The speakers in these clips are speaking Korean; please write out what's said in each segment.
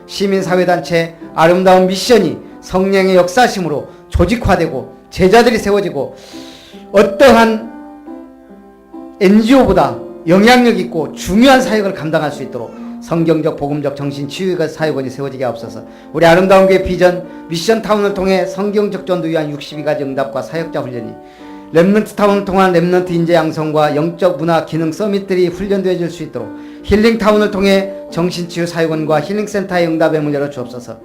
시민사회단체 아름다운 미션이 성령의 역사심으로 조직화되고 제자들이 세워지고 어떠한 NGO보다 영향력 있고 중요한 사역을 감당할 수 있도록 성경적 복음적 정신치유의 사역원이 세워지게 하옵소서. 우리 아름다운 교회 비전 미션타운을 통해 성경적 전도 위한 62가지 응답과 사역자 훈련이 렘넌트타운을 통한 렘넌트 인재 양성과 영적 문화 기능 서밋들이 훈련되어질 수 있도록 힐링타운을 통해 정신치유 사역원과 힐링센터의 응답의 문을 열어주옵소서.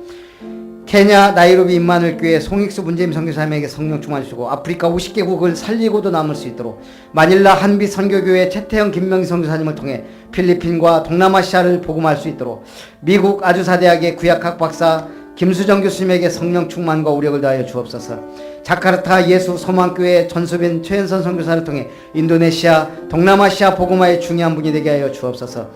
케냐 나이로비 임마누엘 교회 송익수 문재임 선교사님에게 성령 충만 주시고 아프리카 50개국을 살리고도 남을 수 있도록 마닐라 한빛 선교교회 최태영 김명희 선교사님을 통해 필리핀과 동남아시아를 복음할 수 있도록 미국 아주사대학의 구약학 박사 김수정 교수님에게 성령 충만과 우력을 다하여 주옵소서. 자카르타 예수 소망교회 전수빈 최현선 선교사를 통해 인도네시아 동남아시아 복음화의 중요한 분이 되게 하여 주옵소서.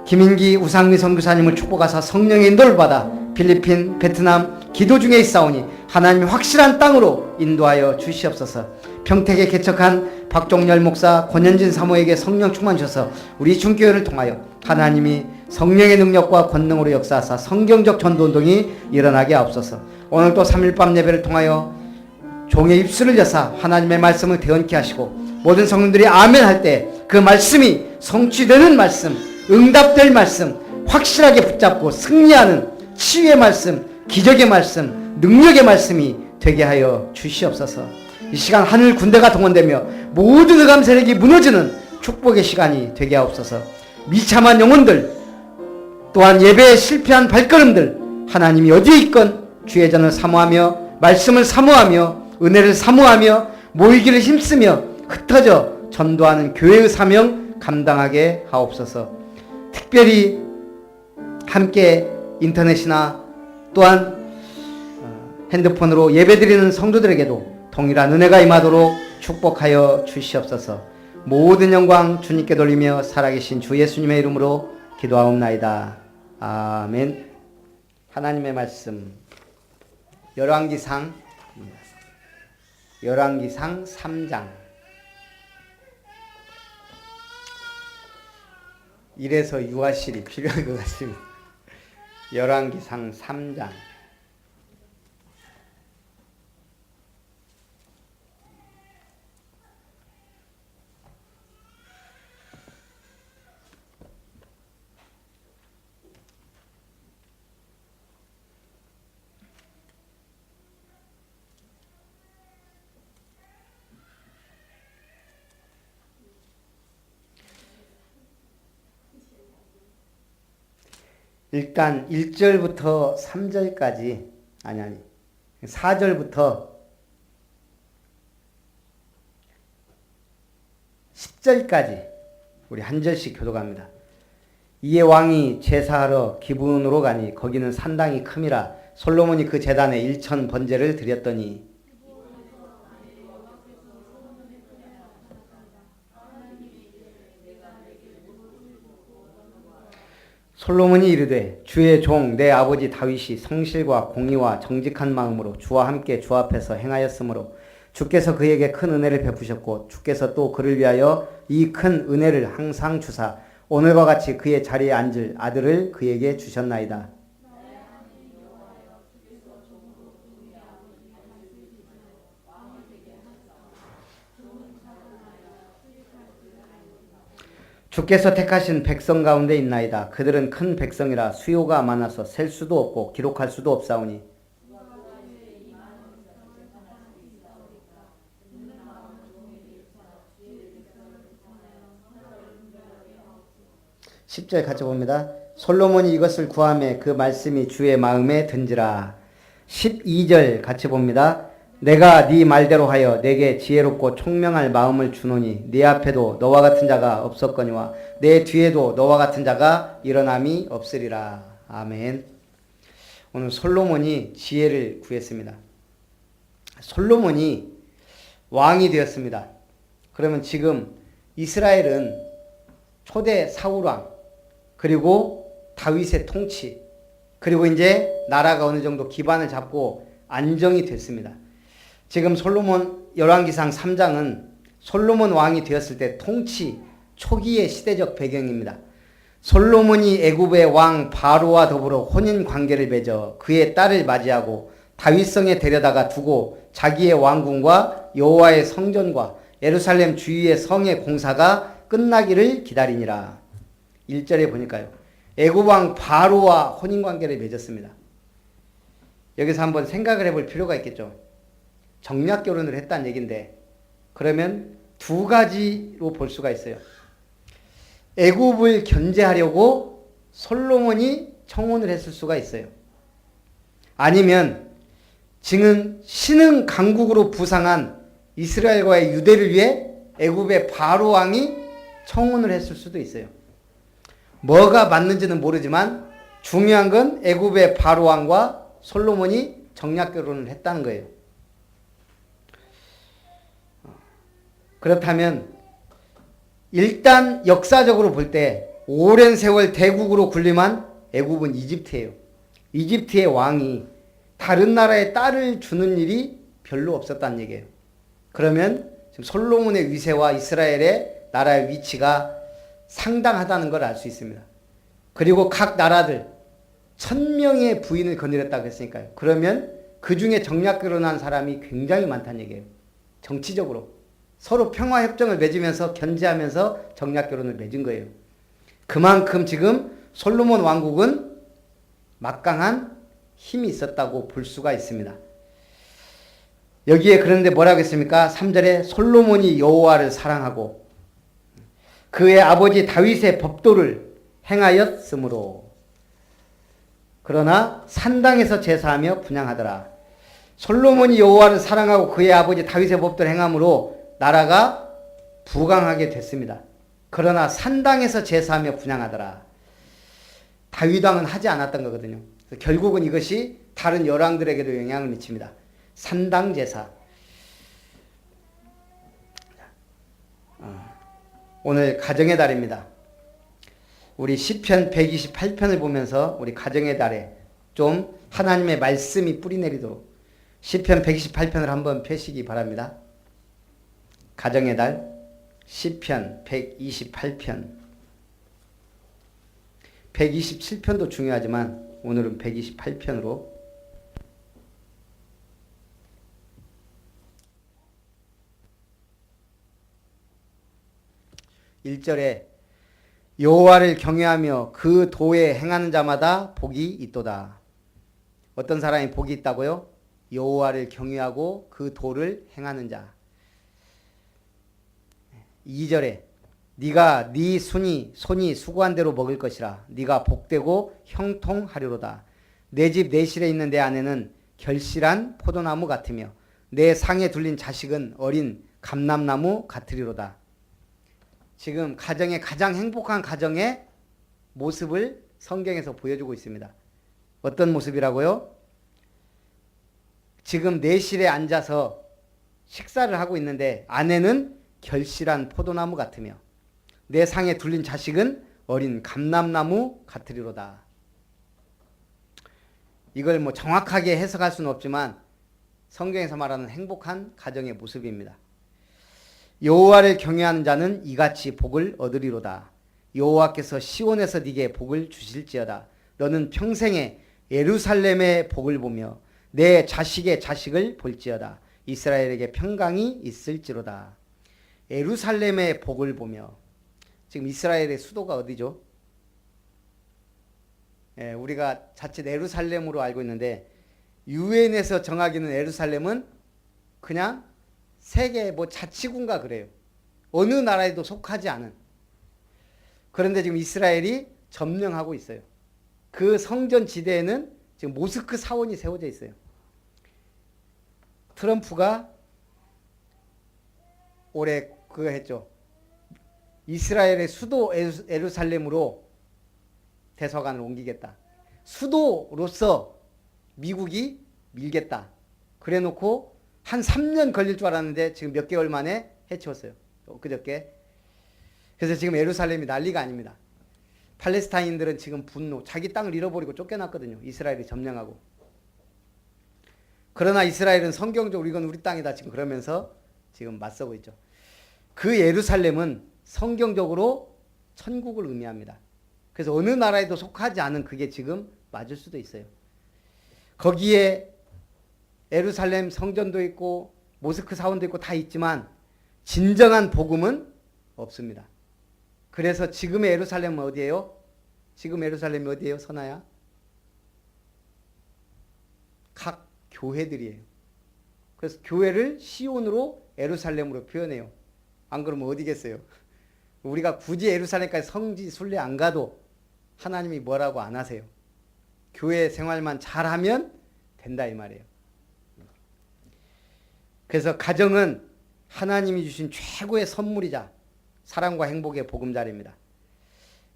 김인기 우상미 선교사님을 축복하사 성령의 인도를 받아 필리핀 베트남 기도 중에 있사오니 하나님의 확실한 땅으로 인도하여 주시옵소서. 평택에 개척한 박종열 목사 권현진 사모에게 성령 충만 주셔서 우리 중교회를 통하여 하나님이 성령의 능력과 권능으로 역사하사 성경적 전도운동이 일어나게 하옵소서. 오늘 또 3일 밤 예배를 통하여 종의 입술을 여사 하나님의 말씀을 대언케 하시고 모든 성도들이 아멘 할 때 그 말씀이 성취되는 말씀, 응답될 말씀, 확실하게 붙잡고 승리하는 치유의 말씀, 기적의 말씀, 능력의 말씀이 되게 하여 주시옵소서. 이 시간 하늘 군대가 동원되며 모든 흑암 세력이 무너지는 축복의 시간이 되게 하옵소서. 미참한 영혼들 또한 예배에 실패한 발걸음들 하나님이 어디에 있건 주의 전을 사모하며 말씀을 사모하며 은혜를 사모하며 모이기를 힘쓰며 흩어져 전도하는 교회의 사명 감당하게 하옵소서. 특별히 함께 인터넷이나 또한 핸드폰으로 예배드리는 성도들에게도 동일한 은혜가 임하도록 축복하여 주시옵소서. 모든 영광 주님께 돌리며 살아계신 주 예수님의 이름으로 기도하옵나이다. 아멘. 하나님의 말씀 열왕기상 3장 1에서 유아실이 필요한 것 같습니다. 열왕기상 3장 일단 1절부터 3절까지 4절부터 10절까지 우리 한 절씩 교독합니다. 이에 왕이 제사하러 기브온으로 가니 거기는 산당이 큼이라 솔로몬이 그 제단에 1천 번제를 드렸더니 솔로몬이 이르되 주의 종 내 아버지 다윗이 성실과 공의와 정직한 마음으로 주와 함께 주 앞에서 행하였으므로 주께서 그에게 큰 은혜를 베푸셨고 주께서 또 그를 위하여 이 큰 은혜를 항상 주사 오늘과 같이 그의 자리에 앉을 아들을 그에게 주셨나이다. 주께서 택하신 백성 가운데 있나이다. 그들은 큰 백성이라 수요가 많아서 셀 수도 없고 기록할 수도 없사오니 (10절) 같이 봅니다. 솔로몬이 이것을 구하매 그 말씀이 주의 마음에 든지라. 12절 같이 봅니다. 내가 네 말대로 하여 내게 지혜롭고 총명할 마음을 주노니 네 앞에도 너와 같은 자가 없었거니와 내 뒤에도 너와 같은 자가 일어남이 없으리라. 아멘. 오늘 솔로몬이 지혜를 구했습니다. 솔로몬이 왕이 되었습니다. 그러면 지금 이스라엘은 초대 사울왕 그리고 다윗의 통치 그리고 이제 나라가 어느 정도 기반을 잡고 안정이 됐습니다. 지금 솔로몬 열왕기상 3장은 솔로몬 왕이 되었을 때 통치 초기의 시대적 배경입니다. 솔로몬이 애굽의 왕 바로와 더불어 혼인 관계를 맺어 그의 딸을 맞이하고 다윗성에 데려다가 두고 자기의 왕궁과 여호와의 성전과 예루살렘 주위의 성의 공사가 끝나기를 기다리니라. 1절에 보니까요. 애굽 왕 바로와 혼인 관계를 맺었습니다. 여기서 한번 생각을 해볼 필요가 있겠죠. 정략 결혼을 했다는 얘기인데 그러면 두 가지로 볼 수가 있어요. 애굽을 견제하려고 솔로몬이 청혼을 했을 수가 있어요. 아니면 지금 신흥 강국으로 부상한 이스라엘과의 유대를 위해 애굽의 바로 왕이 청혼을 했을 수도 있어요. 뭐가 맞는지는 모르지만 중요한 건 애굽의 바로 왕과 솔로몬이 정략 결혼을 했다는 거예요. 그렇다면 일단 역사적으로 볼 때 오랜 세월 대국으로 군림한 애굽은 이집트예요. 이집트의 왕이 다른 나라에 딸을 주는 일이 별로 없었다는 얘기예요. 그러면 지금 솔로몬의 위세와 이스라엘의 나라의 위치가 상당하다는 걸 알 수 있습니다. 그리고 각 나라들 1000명의 부인을 거느렸다고 했으니까요. 그러면 그 중에 정략 결혼한 사람이 굉장히 많다는 얘기예요. 정치적으로. 서로 평화협정을 맺으면서 견제하면서 정략 결혼을 맺은 거예요. 그만큼 지금 솔로몬 왕국은 막강한 힘이 있었다고 볼 수가 있습니다. 여기에 그런데 뭐라고 했습니까? 3절에 솔로몬이 여호와를 사랑하고 그의 아버지 다윗의 법도를 행하였으므로 그러나 산당에서 제사하며 분향하더라. 솔로몬이 여호와를 사랑하고 그의 아버지 다윗의 법도를 행함으로 나라가 부강하게 됐습니다. 그러나 산당에서 제사하며 분향하더라. 다윗 왕은 하지 않았던 거거든요. 결국은 이것이 다른 열왕들에게도 영향을 미칩니다. 산당 제사. 오늘 가정의 달입니다. 우리 시편 128편을 보면서 우리 가정의 달에 좀 하나님의 말씀이 뿌리내리도록 시편 128편을 한번 펴시기 바랍니다. 가정의 달 시편 128편 127편도 중요하지만 오늘은 128편으로 1절에 여호와를 경외하며 그 도에 행하는 자마다 복이 있도다. 어떤 사람이 복이 있다고요? 여호와를 경외하고 그 도를 행하는 자. 2절에 네가 네 손이 수고한 대로 먹을 것이라. 네가 복되고 형통하리로다. 내 집 내 실에 있는 내 아내는 결실한 포도나무 같으며 내 상에 둘린 자식은 어린 감람나무 같으리로다. 지금 가정의 가장 행복한 가정의 모습을 성경에서 보여주고 있습니다. 어떤 모습이라고요? 지금 내실에 앉아서 식사를 하고 있는데 아내는 결실한 포도나무 같으며 내 상에 둘린 자식은 어린 감람나무 같으리로다. 이걸 뭐 정확하게 해석할 수는 없지만 성경에서 말하는 행복한 가정의 모습입니다. 여호와를 경외하는 자는 이같이 복을 얻으리로다. 여호와께서 시온에서 네게 복을 주실지어다. 너는 평생에 예루살렘의 복을 보며 내 자식의 자식을 볼지어다. 이스라엘에게 평강이 있을지로다. 예루살렘의 복을 보며 지금 이스라엘의 수도가 어디죠? 우리가 자칫 예루살렘으로 알고 있는데 유엔에서 정하기는 예루살렘은 그냥 세계 자치군가 그래요. 어느 나라에도 속하지 않은. 그런데 지금 이스라엘이 점령하고 있어요. 그 성전 지대에는 지금 모스크 사원이 세워져 있어요. 트럼프가 올해 그거 했죠. 이스라엘의 수도 예루살렘으로 대사관을 옮기겠다. 수도로서 미국이 밀겠다. 그래 놓고 한 3년 걸릴 줄 알았는데 지금 몇 개월 만에 해치웠어요. 그저께. 그래서 지금 예루살렘이 난리가 아닙니다. 팔레스타인들은 지금 분노, 자기 땅을 잃어버리고 쫓겨났거든요. 이스라엘이 점령하고. 그러나 이스라엘은 성경적으로 이건 우리 땅이다 지금 그러면서 지금 맞서고 있죠. 그 예루살렘은 성경적으로 천국을 의미합니다. 그래서 어느 나라에도 속하지 않은 그게 지금 맞을 수도 있어요. 거기에 예루살렘 성전도 있고 모스크 사원도 있고 다 있지만 진정한 복음은 없습니다. 그래서 지금의 예루살렘은 어디예요? 지금 예루살렘이 어디예요, 선아야? 각 교회들이에요. 그래서 교회를 시온으로 예루살렘으로 표현해요. 안 그러면 어디겠어요? 우리가 굳이 예루살렘까지 성지 순례 안 가도 하나님이 뭐라고 안 하세요. 교회 생활만 잘하면 된다 이 말이에요. 그래서 가정은 하나님이 주신 최고의 선물이자 사랑과 행복의 보금자리입니다.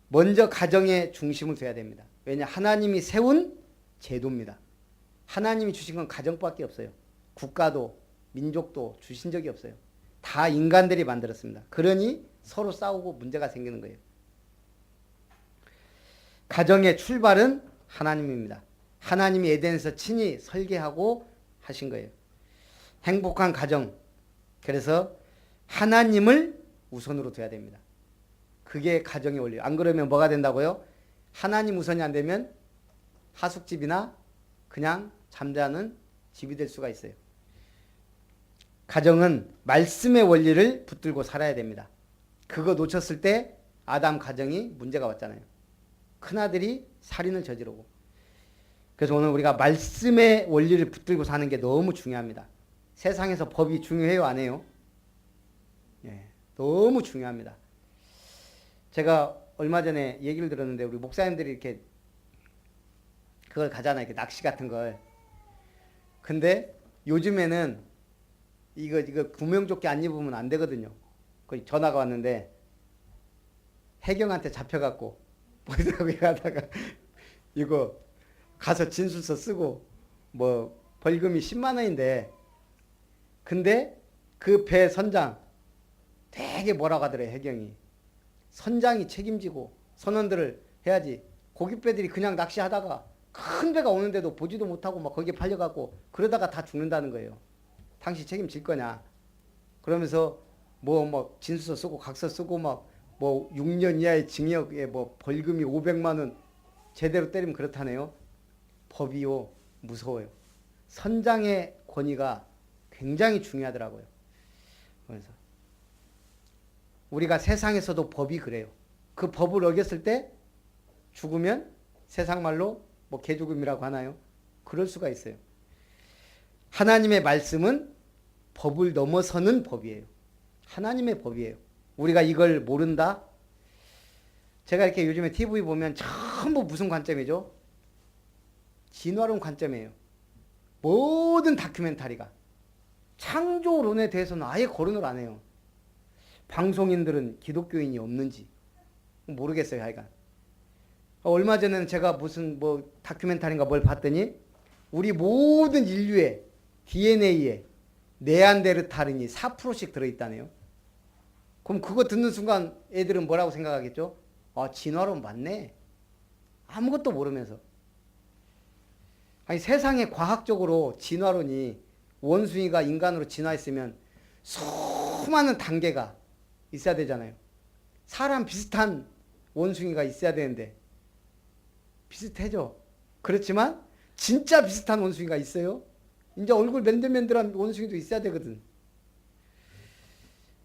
먼저 가정에 중심을 둬야 됩니다. 왜냐? 하나님이 세운 제도입니다. 하나님이 주신 건 가정밖에 없어요. 국가도 민족도 주신 적이 없어요. 다 인간들이 만들었습니다. 그러니 서로 싸우고 문제가 생기는 거예요. 가정의 출발은 하나님입니다. 하나님이 에덴에서 친히 설계하고 하신 거예요. 행복한 가정. 그래서 하나님을 우선으로 둬야 됩니다. 그게 가정의 원리. 안 그러면 뭐가 된다고요? 하나님 우선이 안 되면 하숙집이나 그냥 잠자는 집이 될 수가 있어요. 가정은 말씀의 원리를 붙들고 살아야 됩니다. 그거 놓쳤을 때 아담 가정이 문제가 왔잖아요. 큰아들이 살인을 저지르고. 그래서 오늘 우리가 말씀의 원리를 붙들고 사는 게 너무 중요합니다. 세상에서 법이 중요해요, 안 해요? 예, 너무 중요합니다. 제가 얼마 전에 얘기를 들었는데 우리 목사님들이 이렇게 그걸 가잖아요. 이렇게 낚시 같은 걸. 근데 요즘에는 이거 구명조끼 안 입으면 안 되거든요. 거기 전화가 왔는데 해경한테 잡혀갖고 거기 가다가 이거 가서 진술서 쓰고 뭐 벌금이 10만 원인데 근데 그 배 선장 되게 뭐라고 하더래 해경이. 선장이 책임지고 선원들을 해야지. 고깃배들이 그냥 낚시하다가 큰 배가 오는데도 보지도 못하고 막 거기에 팔려갖고 그러다가 다 죽는다는 거예요. 당신 책임질 거냐. 그러면서 뭐 진술서 쓰고 각서 쓰고 막 뭐 6년 이하의 징역에 뭐 벌금이 500만 원 제대로 때리면 그렇다네요. 법이요. 무서워요. 선장의 권위가 굉장히 중요하더라고요. 그래서 우리가 세상에서도 법이 그래요. 그 법을 어겼을 때 죽으면 세상 말로 뭐 개죽음이라고 하나요? 그럴 수가 있어요. 하나님의 말씀은 법을 넘어서는 법이에요. 하나님의 법이에요. 우리가 이걸 모른다? 제가 이렇게 요즘에 TV 보면 전부 무슨 관점이죠? 진화론 관점이에요. 모든 다큐멘터리가. 창조론에 대해서는 아예 거론을 안 해요. 방송인들은 기독교인이 없는지 모르겠어요, 하여간. 얼마 전에는 제가 무슨 뭐 다큐멘터리인가 뭘 봤더니 우리 모든 인류의 DNA에 네안데르탈인이 4%씩 들어있다네요. 그럼 그거 듣는 순간 애들은 뭐라고 생각하겠죠? 아, 진화론 맞네. 아무것도 모르면서. 아니, 세상에 과학적으로 진화론이 원숭이가 인간으로 진화했으면 수많은 단계가 있어야 되잖아요. 사람 비슷한 원숭이가 있어야 되는데 비슷해져. 그렇지만 진짜 비슷한 원숭이가 있어요? 이제 얼굴 맨들맨들한 원숭이도 있어야 되거든.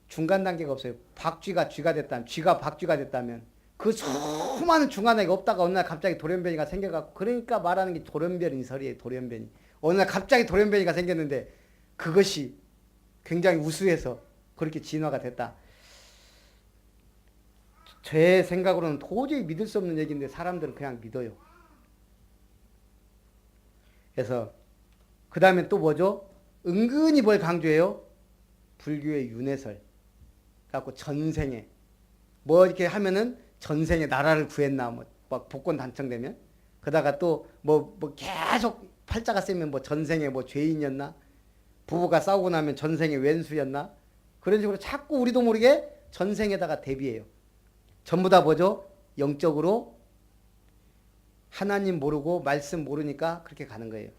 중간 단계가 없어요. 박쥐가 쥐가 됐다면, 쥐가 박쥐가 됐다면 그 수많은 중간 단계가 없다가 어느 날 갑자기 돌연변이가 생겨갖고, 그러니까 말하는 게 돌연변이설이에요. 돌연변이. 어느 날 갑자기 돌연변이가 생겼는데 그것이 굉장히 우수해서 그렇게 진화가 됐다. 제 생각으로는 도저히 믿을 수 없는 얘기인데 사람들은 그냥 믿어요. 그래서 그 다음에 또 뭐죠? 은근히 뭘 강조해요? 불교의 윤회설. 갖고 전생에 뭐 이렇게 하면은 전생에 나라를 구했나 뭐 막 복권 당첨되면 그러다가 또 뭐 계속 팔자가 세면 뭐 전생에 뭐 죄인이었나 부부가 싸우고 나면 전생에 왼수였나 그런 식으로 자꾸 우리도 모르게 전생에다가 대비해요. 전부 다 뭐죠? 영적으로 하나님 모르고 말씀 모르니까 그렇게 가는 거예요.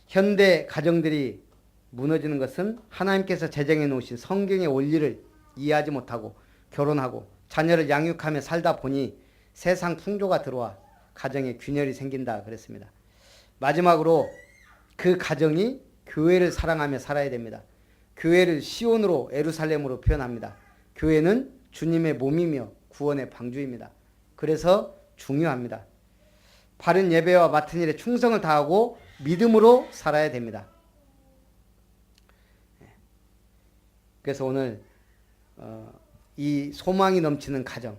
현대 가정들이 무너지는 것은 하나님께서 제정해 놓으신 성경의 원리를 이해하지 못하고 결혼하고 자녀를 양육하며 살다 보니 세상 풍조가 들어와 가정에 균열이 생긴다 그랬습니다. 마지막으로 그 가정이 교회를 사랑하며 살아야 됩니다. 교회를 시온으로 에루살렘으로 표현합니다. 교회는 주님의 몸이며 구원의 방주입니다. 그래서 중요합니다. 바른 예배와 맡은 일에 충성을 다하고 믿음으로 살아야 됩니다. 그래서 오늘 이 소망이 넘치는 가정,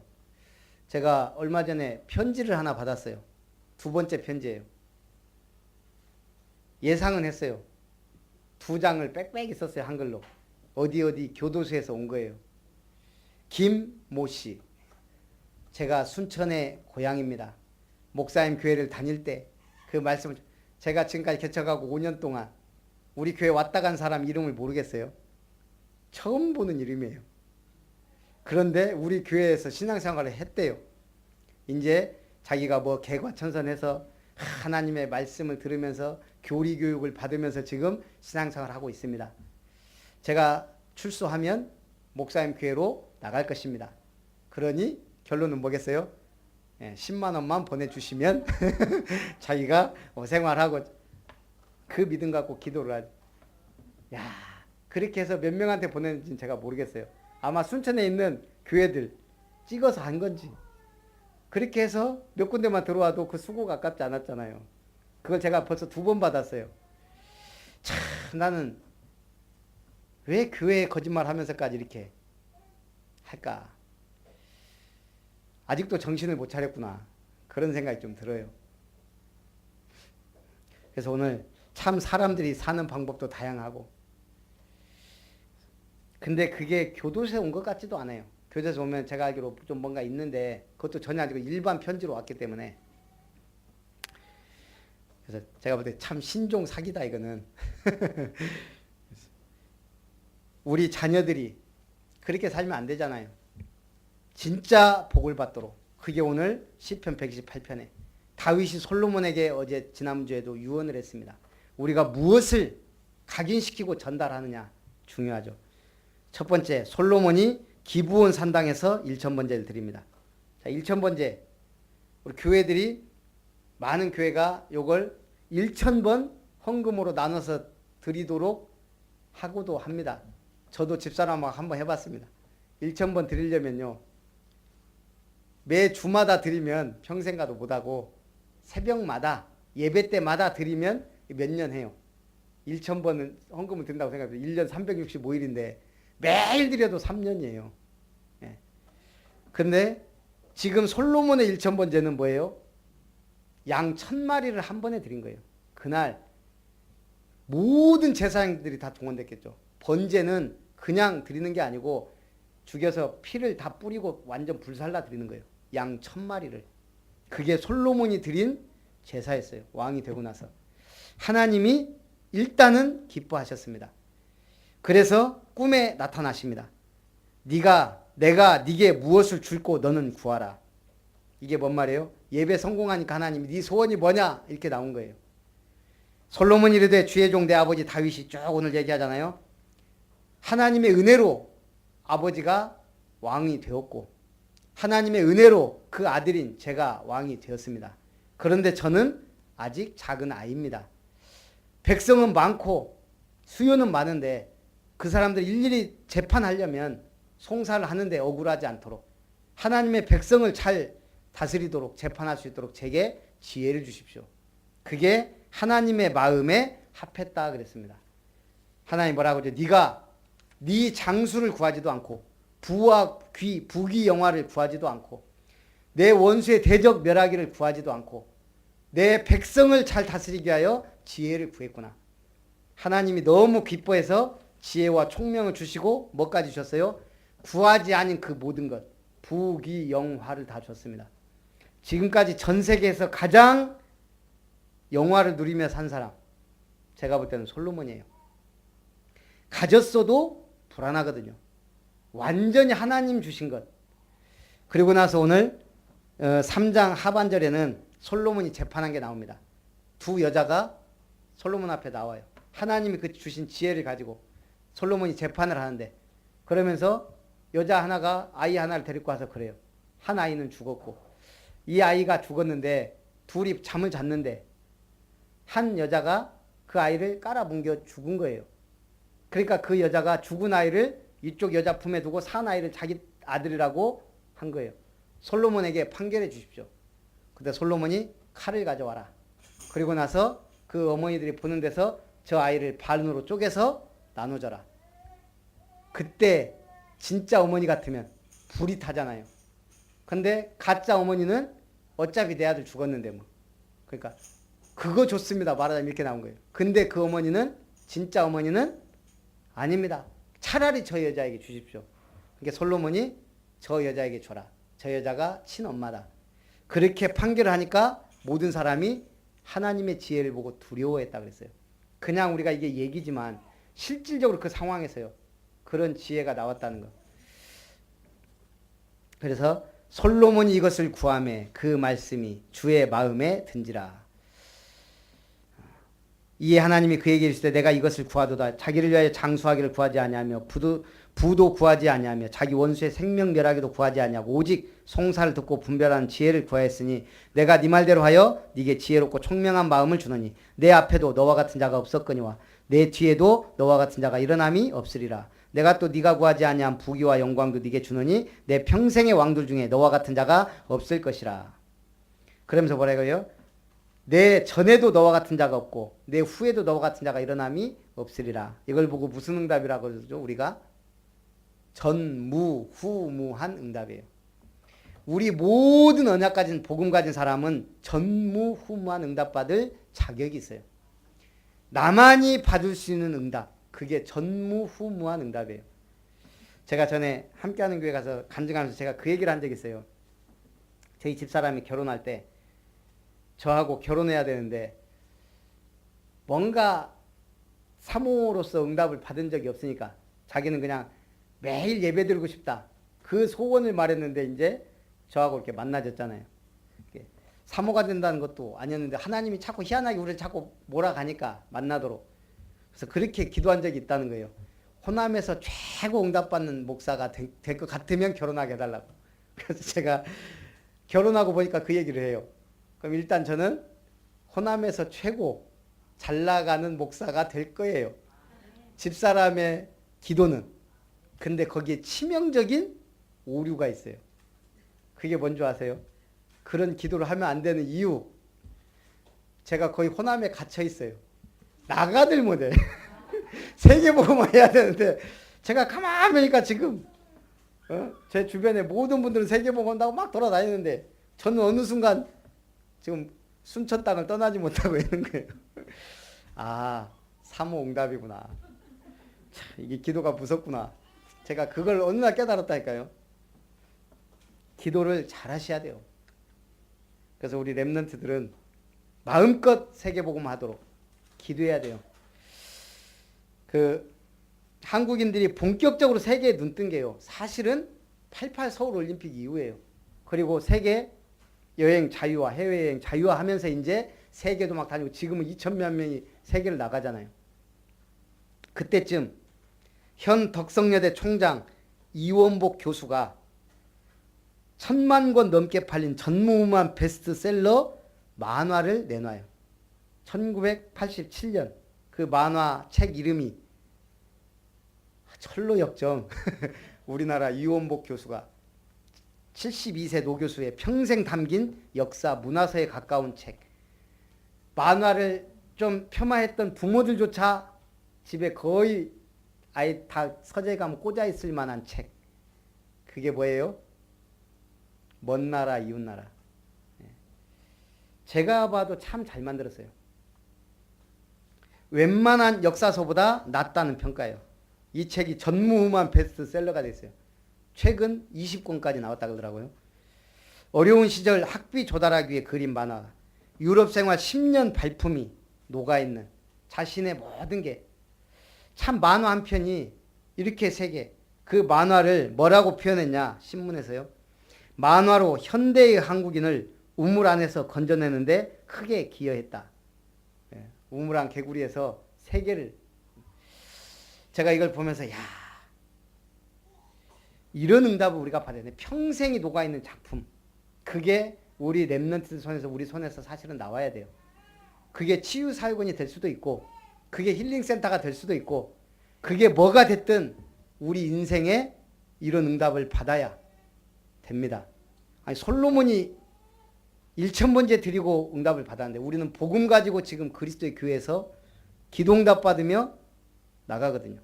제가 얼마 전에 편지를 하나 받았어요. 두 번째 편지예요. 예상은 했어요. 2장을 빽빽이 썼어요. 한글로. 어디 교도소에서 온 거예요. 김모 씨. 제가 순천의 고향입니다. 목사님 교회를 다닐 때 그 말씀을, 제가 지금까지 개척하고 5년 동안 우리 교회 왔다 간 사람 이름을 모르겠어요. 처음 보는 이름이에요. 그런데 우리 교회에서 신앙생활을 했대요. 이제 자기가 뭐 개과천선해서 하나님의 말씀을 들으면서 교리 교육을 받으면서 지금 신앙생활을 하고 있습니다. 제가 출소하면 목사님 교회로 나갈 것입니다. 그러니 결론은 뭐겠어요? 10만 원만 보내주시면 자기가 생활하고, 그 믿음 갖고 기도를 하죠. 야, 그렇게 해서 몇 명한테 보내는지는 제가 모르겠어요. 아마 순천에 있는 교회들 찍어서 한 건지. 그렇게 해서 몇 군데만 들어와도 그 수고가 아깝지 않았잖아요. 그걸 제가 벌써 2번 받았어요. 참, 나는 왜 교회에 거짓말 하면서까지 이렇게 할까? 아직도 정신을 못 차렸구나. 그런 생각이 좀 들어요. 그래서 오늘 참 사람들이 사는 방법도 다양하고, 근데 그게 교도소에 온 것 같지도 않아요. 교도소에 오면 제가 알기로 좀 뭔가 있는데 그것도 전혀 아니고 일반 편지로 왔기 때문에. 그래서 제가 볼 때 참 신종 사기다 이거는. 우리 자녀들이 그렇게 살면 안 되잖아요. 진짜 복을 받도록. 그게 오늘 시편 128편에 다윗이 솔로몬에게 어제 지난주에도 유언을 했습니다. 우리가 무엇을 각인시키고 전달하느냐 중요하죠. 첫 번째, 솔로몬이 기브온 산당에서 1,000번제를 드립니다. 자, 1,000번제. 우리 교회들이, 많은 교회가 요걸 1,000번 헌금으로 나눠서 드리도록 하고도 합니다. 저도 집사람하고 한번 해봤습니다. 1,000번 드리려면요, 매 주마다 드리면 평생 가도 못하고, 새벽마다 예배 때마다 드리면 몇 년 해요. 1,000번은 헌금을 드린다고 생각해요. 1년 365일인데 매일 드려도 3년이에요. 예. 근데 지금 솔로몬의 1,000번제는 뭐예요? 양 1,000마리를 한 번에 드린 거예요. 그날 모든 제사장들이 다 동원됐겠죠. 번제는 그냥 드리는 게 아니고 죽여서 피를 다 뿌리고 완전 불살라 드리는 거예요. 양 1,000마리를. 그게 솔로몬이 드린 제사였어요. 왕이 되고 나서. 하나님이 일단은 기뻐하셨습니다. 그래서 꿈에 나타나십니다. 내가 네게 무엇을 줄고 너는 구하라. 이게 뭔 말이에요? 예배 성공하니까 하나님이 네 소원이 뭐냐? 이렇게 나온 거예요. 솔로몬이 이르되 주의 종 내 아버지 다윗이 쭉 오늘 얘기하잖아요. 하나님의 은혜로 아버지가 왕이 되었고, 하나님의 은혜로 그 아들인 제가 왕이 되었습니다. 그런데 저는 아직 작은 아이입니다. 백성은 많고 수요는 많은데 그 사람들 일일이 재판하려면 송사를 하는데 억울하지 않도록 하나님의 백성을 잘 다스리도록, 재판할 수 있도록 제게 지혜를 주십시오. 그게 하나님의 마음에 합했다 그랬습니다. 하나님 뭐라고 하죠? 네가 네 장수를 구하지도 않고 부와 부귀 영화를 구하지도 않고 내 원수의 대적 멸하기를 구하지도 않고 내 백성을 잘 다스리기 위하여 지혜를 구했구나. 하나님이 너무 기뻐해서 지혜와 총명을 주시고 뭐까지 주셨어요? 구하지 않은 그 모든 것, 부귀 영화를 다 줬습니다. 지금까지 전 세계에서 가장 영화를 누리며 산 사람, 제가 볼 때는 솔로몬이에요. 가졌어도 불안하거든요. 완전히 하나님 주신 것. 그리고 나서 오늘 3장 하반절에는 솔로몬이 재판한 게 나옵니다. 두 여자가 솔로몬 앞에 나와요. 하나님이 그 주신 지혜를 가지고 솔로몬이 재판을 하는데, 그러면서 여자 하나가 아이 하나를 데리고 와서 그래요. 한 아이는 죽었고 이 아이가 죽었는데 둘이 잠을 잤는데 한 여자가 그 아이를 깔아뭉겨 죽은 거예요. 그러니까 그 여자가 죽은 아이를 이쪽 여자 품에 두고 산 아이를 자기 아들이라고 한 거예요. 솔로몬에게 판결해 주십시오. 근데 솔로몬이 칼을 가져와라. 그리고 나서 그 어머니들이 보는 데서 저 아이를 반으로 쪼개서 나눠줘라. 그때 진짜 어머니 같으면 불이 타잖아요. 근데 가짜 어머니는 어차피 내 아들 죽었는데 뭐. 그러니까 그거 좋습니다. 말하자면 이렇게 나온 거예요. 근데 그 어머니는 진짜 어머니는 아닙니다. 차라리 저 여자에게 주십시오. 그러니까 솔로몬이 저 여자에게 줘라. 저 여자가 친엄마다. 그렇게 판결을 하니까 모든 사람이 하나님의 지혜를 보고 두려워했다 그랬어요. 그냥 우리가 이게 얘기지만 실질적으로 그 상황에서요. 그런 지혜가 나왔다는 거. 그래서 솔로몬이 이것을 구하매 그 말씀이 주의 마음에 든지라. 이에 하나님이 그에게 이르시되 내가 이것을 구하도다. 자기를 위하여 장수하기를 구하지 아니하며 부도 구하지 아니하며 자기 원수의 생명 멸하기도 구하지 아니하고 오직 송사를 듣고 분별하는 지혜를 구하였으니 내가 네 말대로 하여 네게 지혜롭고 총명한 마음을 주노니 내 앞에도 너와 같은 자가 없었거니와 내 뒤에도 너와 같은 자가 일어남이 없으리라. 내가 또 네가 구하지 아니한 부귀와 영광도 네게 주노니 내 평생의 왕들 중에 너와 같은 자가 없을 것이라. 그러면서 뭐라고요? 내 전에도 너와 같은 자가 없고 내 후에도 너와 같은 자가 일어남이 없으리라. 이걸 보고 무슨 응답이라고 그러죠? 우리가 전무후무한 응답이에요. 우리 모든 언약 가진 복음 가진 사람은 전무후무한 응답 받을 자격이 있어요. 나만이 받을 수 있는 응답, 그게 전무후무한 응답이에요. 제가 전에 함께하는 교회 가서 간증하면서 제가 그 얘기를 한 적이 있어요. 저희 집사람이 결혼할 때 저하고 결혼해야 되는데 뭔가 사모로서 응답을 받은 적이 없으니까 자기는 그냥 매일 예배 드리고 싶다. 그 소원을 말했는데 이제 저하고 이렇게 만나졌잖아요. 사모가 된다는 것도 아니었는데 하나님이 자꾸 희한하게 우리를 자꾸 몰아가니까 만나도록. 그래서 그렇게 기도한 적이 있다는 거예요. 호남에서 최고 응답받는 목사가 될 것 같으면 결혼하게 해달라고. 그래서 제가 결혼하고 보니까 그 얘기를 해요. 그럼 일단 저는 호남에서 최고 잘 나가는 목사가 될 거예요. 집사람의 기도는. 근데 거기에 치명적인 오류가 있어요. 그게 뭔지 아세요? 그런 기도를 하면 안 되는 이유. 제가 거의 호남에 갇혀 있어요. 나가들 못해. 세계복음만 해야 되는데 제가 가만히 보니까 지금 제 주변에 모든 분들은 세계복음 한다고 막 돌아다니는데 저는 어느 순간 지금 순천 땅을 떠나지 못하고 있는 거예요. 아, 사모 응답이구나. 참, 이게 기도가 무섭구나. 제가 그걸 어느 날 깨달았다니까요. 기도를 잘 하셔야 돼요. 그래서 우리 랩런트들은 마음껏 세계복음 하도록 기도해야 돼요. 그 한국인들이 본격적으로 세계에 눈뜬 게요. 사실은 88 서울 올림픽 이후에요. 그리고 세계 여행 자유화, 해외여행 자유화 하면서 이제 세계도 막 다니고 지금은 2,000만 명이 세계를 나가잖아요. 그때쯤 현 덕성여대 총장 이원복 교수가 1,000만 권 넘게 팔린 전무후무한 베스트셀러 만화를 내놔요. 1987년 그 만화 책 이름이 철로역정. 우리나라 이원복 교수가 72세 노교수의 평생 담긴 역사 문화서에 가까운 책. 만화를 좀 폄하했던 부모들조차 집에 거의 아예 다 서재 가면 꽂아 있을 만한 책. 그게 뭐예요? 먼 나라 이웃 나라. 제가 봐도 참 잘 만들었어요. 웬만한 역사서보다 낫다는 평가예요. 이 책이 전무후무한 베스트셀러가 됐어요. 최근 20권까지 나왔다 그러더라고요. 어려운 시절 학비 조달하기 위해 그린 만화. 유럽 생활 10년 발품이 녹아있는 자신의 모든 게. 참 만화 한 편이 이렇게 세계. 그 만화를 뭐라고 표현했냐 신문에서요. 만화로 현대의 한국인을 우물 안에서 건져내는데 크게 기여했다. 우물안 개구리에서 세계를. 제가 이걸 보면서 야, 이런 응답을 우리가 받아야 돼. 평생이 녹아있는 작품. 그게 우리 렘넌트 손에서 우리 손에서 사실은 나와야 돼요. 그게 치유사역원이 될 수도 있고 그게 힐링센터가 될 수도 있고 그게 뭐가 됐든 우리 인생에 이런 응답을 받아야 됩니다. 아니 솔로몬이 1,000번째 드리고 응답을 받았는데 우리는 복음 가지고 지금 그리스도의 교회에서 기도응답 받으며 나가거든요.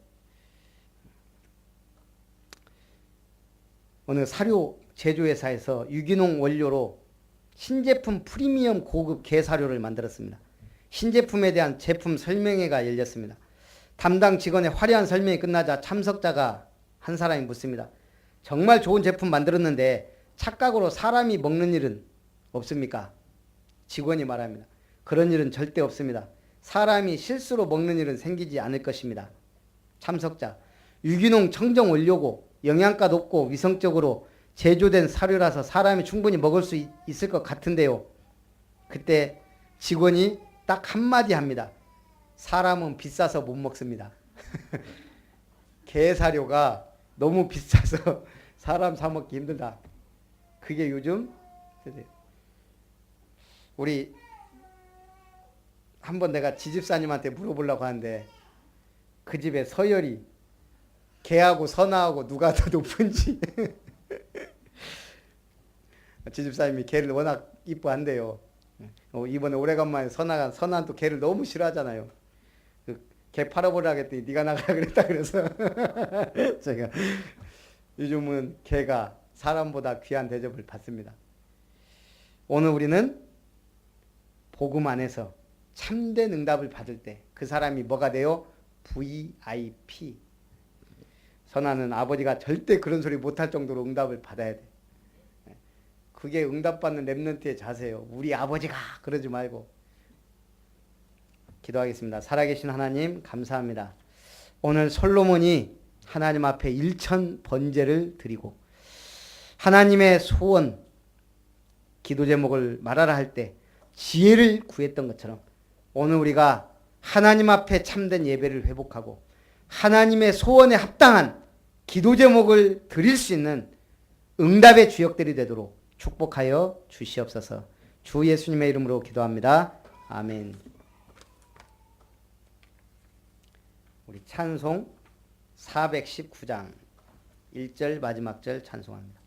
어느 사료 제조회사에서 유기농 원료로 신제품 프리미엄 고급 게사료를 만들었습니다. 신제품에 대한 제품 설명회가 열렸습니다. 담당 직원의 화려한 설명이 끝나자 참석자가 한 사람이 묻습니다. 정말 좋은 제품 만들었는데 착각으로 사람이 먹는 일은 없습니까? 직원이 말합니다. 그런 일은 절대 없습니다. 사람이 실수로 먹는 일은 생기지 않을 것입니다. 참석자, 유기농 청정 원료고 영양가 높고 위성적으로 제조된 사료라서 사람이 충분히 먹을 수 있을 것 같은데요. 그때 직원이 딱 한마디 합니다. 사람은 비싸서 못 먹습니다. 게사료가 너무 비싸서 사람 사 먹기 힘들다. 그게 요즘 우리 한번 내가 지집사님한테 물어보려고 하는데 그 집에 서열이 개하고 선아하고 누가 더 높은지 지집사님이 개를 워낙 이뻐한대요. 이번에 오래간만에 선아는 또 개를 너무 싫어하잖아요. 개 팔아보려고 했더니 네가 나가라 그랬다 그래서 제가 요즘은 개가 사람보다 귀한 대접을 받습니다. 오늘 우리는 복음 안에서 참된 응답을 받을 때 그 사람이 뭐가 돼요? VIP. 선아는 아버지가 절대 그런 소리 못할 정도로 응답을 받아야 돼. 그게 응답받는 렘넌트의 자세예요. 우리 아버지가 그러지 말고. 기도하겠습니다. 살아계신 하나님 감사합니다. 오늘 솔로몬이 하나님 앞에 1,000번제를 드리고 하나님의 소원 기도 제목을 말하라 할 때 지혜를 구했던 것처럼 오늘 우리가 하나님 앞에 참된 예배를 회복하고 하나님의 소원에 합당한 기도 제목을 드릴 수 있는 응답의 주역들이 되도록 축복하여 주시옵소서. 주 예수님의 이름으로 기도합니다. 아멘. 우리 찬송 419장 1절 마지막 절 찬송합니다.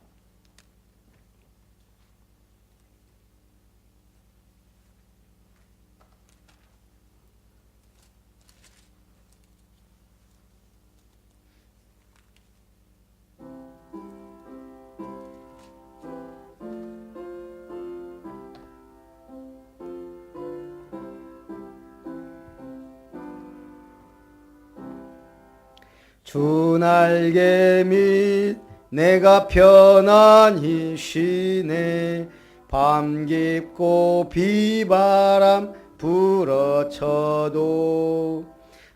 주 날개 밑 내가 편안히 쉬네. 밤 깊고 비바람 불어쳐도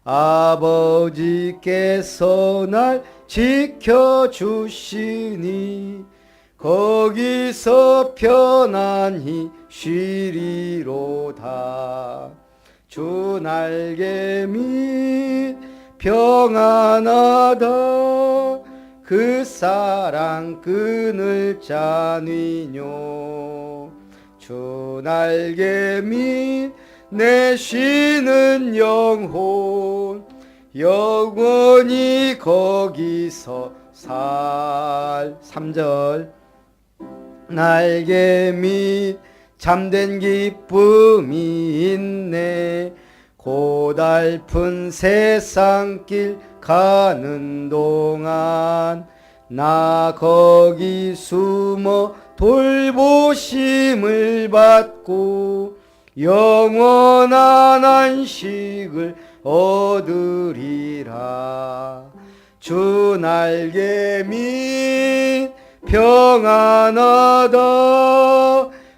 아버지께서 날 지켜주시니 거기서 편안히 쉬리로다. 주 날개 밑 평안하다. 그 사랑 끊을 자니뇨. 주 날개 밑 내 쉬는 영혼 영원히 거기서 살. 3절 날개 밑 잠든 기쁨이 있네. 고달픈 세상길 가는 동안 나 거기 숨어 돌보심을 받고 영원한 안식을 얻으리라. 주 날개 밑 평안하다.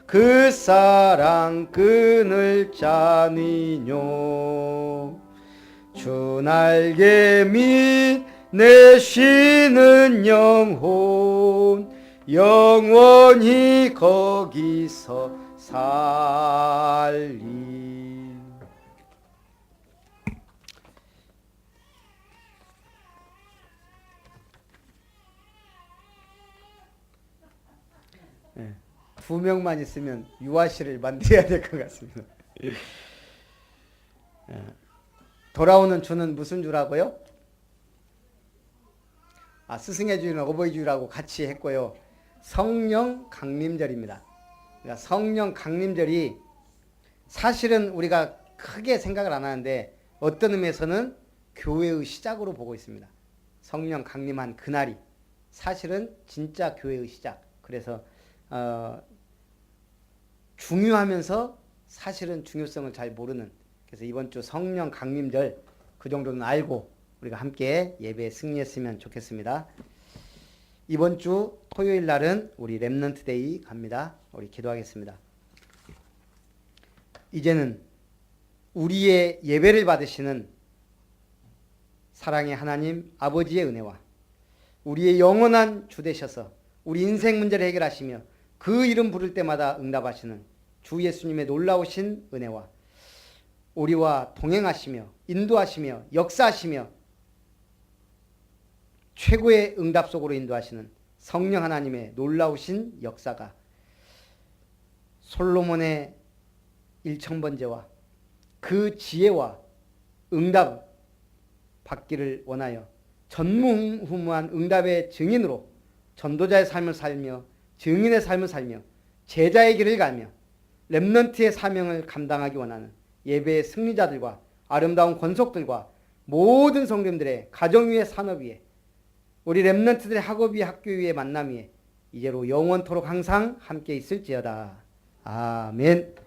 그 사랑 끊을 자니뇨. 주 날개 밑 내 쉬는 영혼 영원히 거기서 살리. 2명만 있으면 유아실을 만들어야 될 것 같습니다. 돌아오는 주는 무슨 주라고요? 스승의 주는 어버이 주라고 같이 했고요. 성령 강림절입니다. 그러니까 성령 강림절이 사실은 우리가 크게 생각을 안 하는데 어떤 의미에서는 교회의 시작으로 보고 있습니다. 성령 강림한 그날이 사실은 진짜 교회의 시작. 그래서 중요하면서 사실은 중요성을 잘 모르는, 그래서 이번 주 성령 강림절 그 정도는 알고 우리가 함께 예배에 승리했으면 좋겠습니다. 이번 주 토요일 날은 우리 렘넌트 데이 갑니다. 우리 기도하겠습니다. 이제는 우리의 예배를 받으시는 사랑의 하나님 아버지의 은혜와 우리의 영원한 주 되셔서 우리 인생 문제를 해결하시며 그 이름 부를 때마다 응답하시는 주 예수님의 놀라우신 은혜와 우리와 동행하시며 인도하시며 역사하시며 최고의 응답 속으로 인도하시는 성령 하나님의 놀라우신 역사가 솔로몬의 일천번제와 그 지혜와 응답 받기를 원하여 전무후무한 응답의 증인으로 전도자의 삶을 살며 증인의 삶을 살며 제자의 길을 가며 렘넌트의 사명을 감당하기 원하는 예배의 승리자들과 아름다운 권속들과 모든 성도님들의 가정 위의 산업 위에 우리 렘넌트들의 학업 위에 학교 위에 만남 위에 이제로 영원토록 항상 함께 있을지어다. 아멘.